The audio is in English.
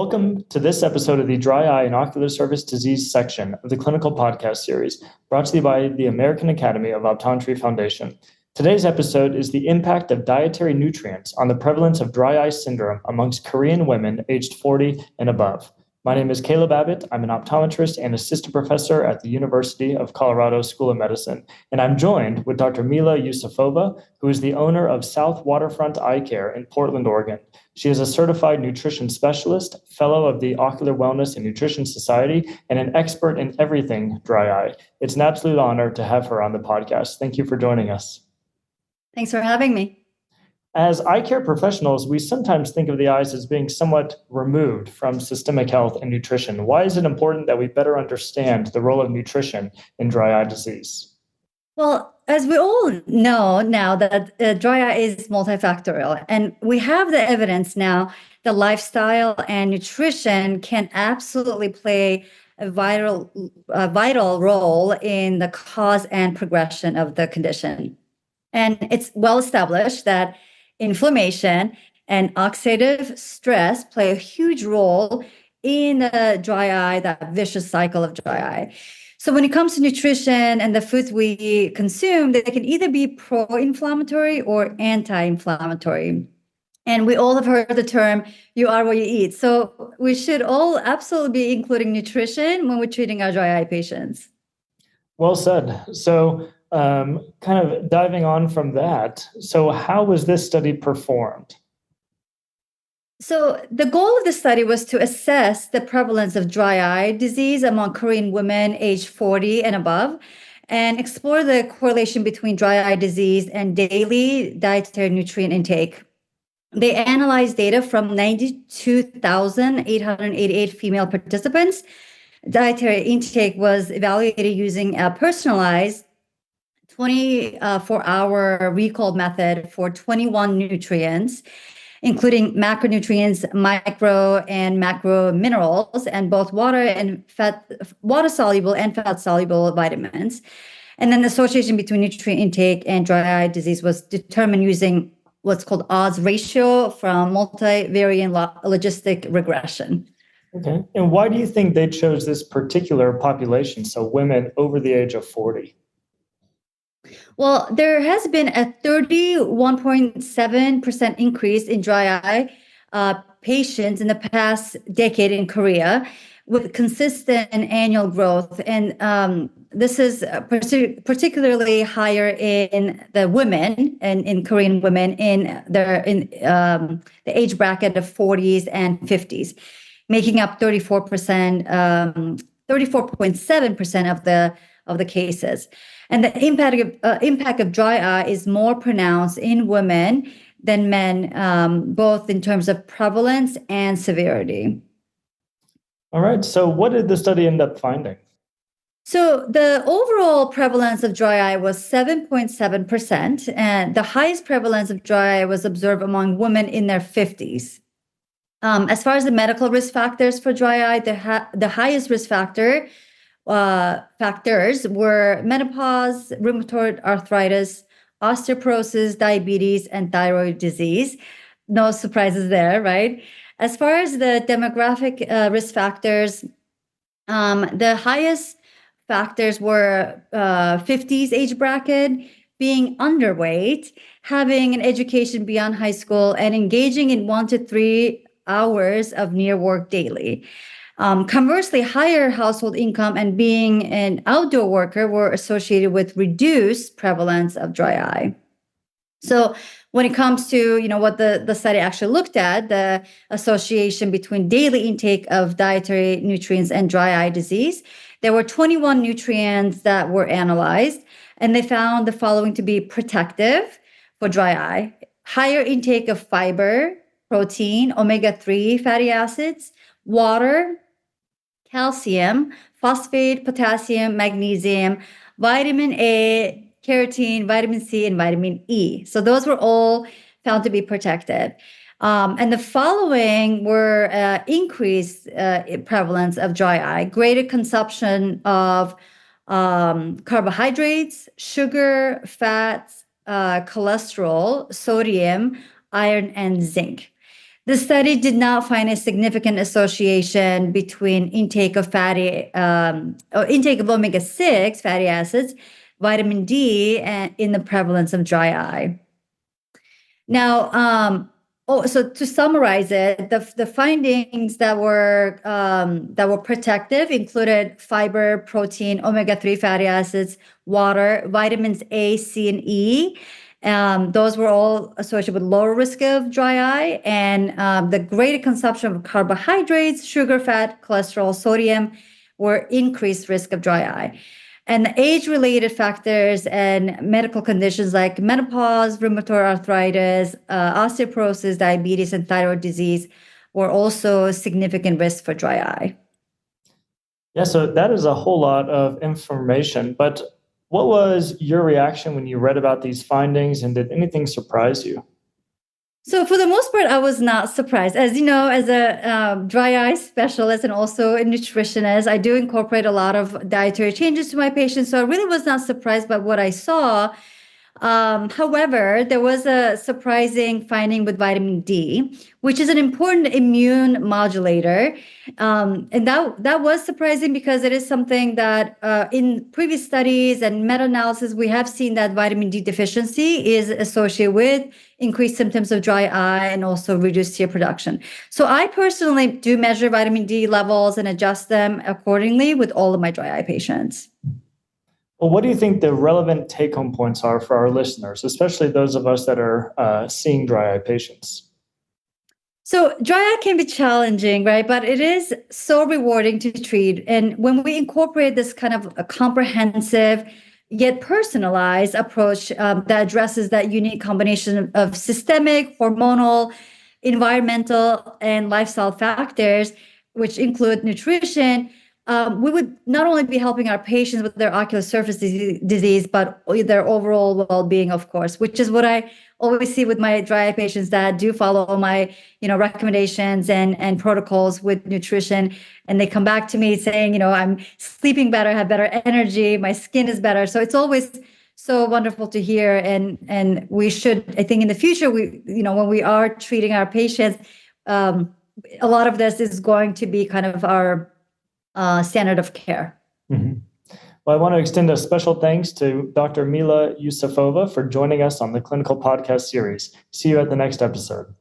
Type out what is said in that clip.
Welcome to this episode of the Dry Eye and Ocular Surface Disease section of the clinical podcast series brought to you by the American Academy of Optometry Foundation. Today's episode is the impact of dietary nutrients on the prevalence of dry eye syndrome amongst Korean women aged 40 and above. My name is Kaleb Abbott. I'm an optometrist and assistant professor at the University of Colorado School of Medicine, and I'm joined with Dr. Mila Ioussifova, who is the owner of South Waterfront Eye Care in Portland, Oregon. She is a certified nutrition specialist, fellow of the Ocular Wellness and Nutrition Society, and an expert in everything dry eye. It's an absolute honor to have her on the podcast. Thank you for joining us. Thanks for having me. As eye care professionals, we sometimes think of the eyes as being somewhat removed from systemic health and nutrition. Why is it important that we better understand the role of nutrition in dry eye disease? Well, as we all know now that dry eye is multifactorial, and we have the evidence now that lifestyle and nutrition can absolutely play a vital role in the cause and progression of the condition. And it's well established that inflammation and oxidative stress play a huge role in the dry eye, that vicious cycle of dry eye. So when it comes to nutrition and the foods we consume, they can either be pro-inflammatory or anti-inflammatory. And we all have heard the term, you are what you eat. So we should all absolutely be including nutrition when we're treating our dry eye patients. Well said. So kind of diving on from that, so how was this study performed? So the goal of the study was to assess the prevalence of dry eye disease among Korean women aged 40 and above, and explore the correlation between dry eye disease and daily dietary nutrient intake. They analyzed data from 92,888 female participants. Dietary intake was evaluated using a personalized 24-hour recall method for 21 nutrients, including macronutrients, micro and macro minerals, and both water-soluble and fat-soluble vitamins. And then the association between nutrient intake and dry eye disease was determined using what's called odds ratio from multivariate logistic regression. Okay. And why do you think they chose this particular population, so women over the age of 40? Well, there has been a 31.7% increase in dry eye patients in the past decade in Korea, with consistent annual growth. And this is particularly higher in the women and in Korean women in the age bracket of 40s and 50s, making up 34.7% of the cases. And the impact of dry eye is more pronounced in women than men, both in terms of prevalence and severity. All right. So what did the study end up finding? So the overall prevalence of dry eye was 7.7%, and the highest prevalence of dry eye was observed among women in their 50s. As far as the medical risk factors for dry eye, the highest risk factors were menopause, rheumatoid arthritis, osteoporosis, diabetes, and thyroid disease. No surprises there, right? As far as the demographic risk factors, the highest factors were 50s age bracket, being underweight, having an education beyond high school, and engaging in 1 to 3 hours of near work daily. Conversely, higher household income and being an outdoor worker were associated with reduced prevalence of dry eye. So when it comes to what the study actually looked at, the association between daily intake of dietary nutrients and dry eye disease, there were 21 nutrients that were analyzed, and they found the following to be protective for dry eye: higher intake of fiber, protein, omega-3 fatty acids, water, calcium, phosphate, potassium, magnesium, vitamin A, keratin, vitamin C, and vitamin E. So those were all found to be protected. And the following were increased prevalence of dry eye, greater consumption of carbohydrates, sugar, fats, cholesterol, sodium, iron, and zinc. The study did not find a significant association between intake of intake of omega-6 fatty acids, vitamin D, and in the prevalence of dry eye. Now, so to summarize it, the findings that were protective included fiber, protein, omega-3 fatty acids, water, vitamins A, C, and E. Those were all associated with lower risk of dry eye, and the greater consumption of carbohydrates, sugar, fat, cholesterol, sodium were increased risk of dry eye. And the age-related factors and medical conditions like menopause, rheumatoid arthritis, osteoporosis, diabetes, and thyroid disease were also significant risk for dry eye. Yeah, so that is a whole lot of information, but what was your reaction when you read about these findings, and did anything surprise you? So for the most part, I was not surprised. As you know, as a dry eye specialist and also a nutritionist, I do incorporate a lot of dietary changes to my patients. So I really was not surprised by what I saw. However, there was a surprising finding with vitamin D, which is an important immune modulator. And that was surprising because it is something that in previous studies and meta-analysis, we have seen that vitamin D deficiency is associated with increased symptoms of dry eye and also reduced tear production. So I personally do measure vitamin D levels and adjust them accordingly with all of my dry eye patients. Well, what do you think the relevant take-home points are for our listeners, especially those of us that are seeing dry eye patients? So dry eye can be challenging, right? But it is so rewarding to treat. And when we incorporate this kind of a comprehensive yet personalized approach that addresses that unique combination of systemic, hormonal, environmental, and lifestyle factors, which include nutrition, we would not only be helping our patients with their ocular surface disease, but their overall well-being, of course, which is what I always see with my dry eye patients that do follow my, recommendations and protocols with nutrition. And they come back to me saying, I'm sleeping better, have better energy, my skin is better. So it's always so wonderful to hear. And we should, I think in the future, when we are treating our patients, a lot of this is going to be kind of our standard of care. Mm-hmm. Well, I want to extend a special thanks to Dr. Mila Ioussifova for joining us on the Clinical Podcast series. See you at the next episode.